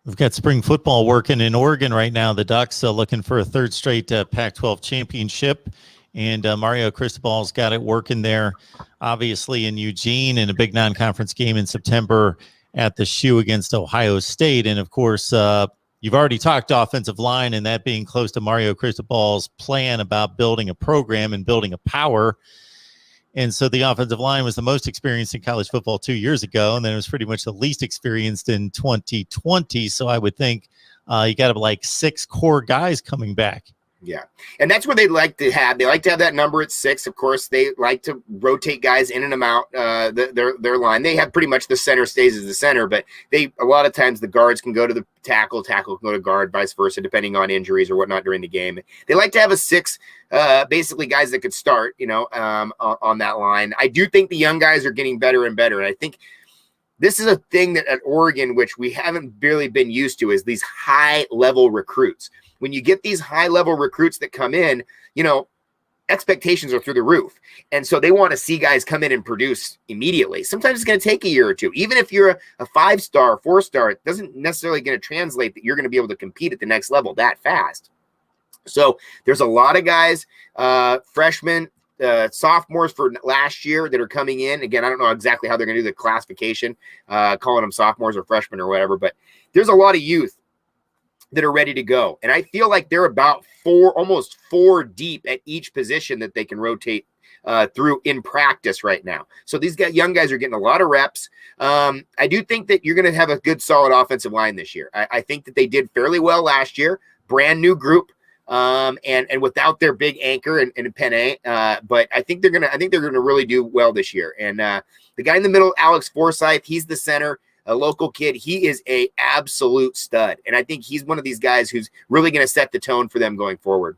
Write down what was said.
We've got spring football working in Oregon right now. The Ducks looking for a third straight Pac-12 championship, and Mario Cristobal's got it working there, obviously in Eugene in a big non-conference game in September at the Shoe against Ohio State. And, of course, you've already talked offensive line and that being close to Mario Cristobal's plan about building a program and building a power. And so the offensive line was the most experienced in college football 2 years ago, and then it was pretty much the least experienced in 2020. So I would think you got to like 6 core guys coming back. Yeah, and that's what they like to have. They like to have that number at 6. Of course, they like to rotate guys in and out their line. They have pretty much the center stays as the center, but a lot of times the guards can go to the tackle can go to guard, vice versa, depending on injuries or whatnot during the game. They like to have a 6, basically guys that could start, on that line. I do think the young guys are getting better and better, and I think this is a thing that at Oregon, which we haven't really been used to, is these high-level recruits. When you get these high-level recruits that come in, expectations are through the roof. And so they want to see guys come in and produce immediately. Sometimes it's going to take a year or two. Even if you're a 5-star, 4-star, it doesn't necessarily going to translate that you're going to be able to compete at the next level that fast. So there's a lot of guys, freshmen, sophomores for last year that are coming in. Again, I don't know exactly how they're going to do the classification, calling them sophomores or freshmen or whatever, but there's a lot of youth that are ready to go. And I feel like they're about almost 4 deep at each position that they can rotate through in practice right now. So these young guys are getting a lot of reps. I do think that you're going to have a good, solid offensive line this year. I think that they did fairly well last year, brand new group. And without their big anchor and Penny, but I think they're gonna really do well this year. And the guy in the middle, Alex Forsyth, he's the center, a local kid. He is a absolute stud, and I think he's one of these guys who's really going to set the tone for them going forward.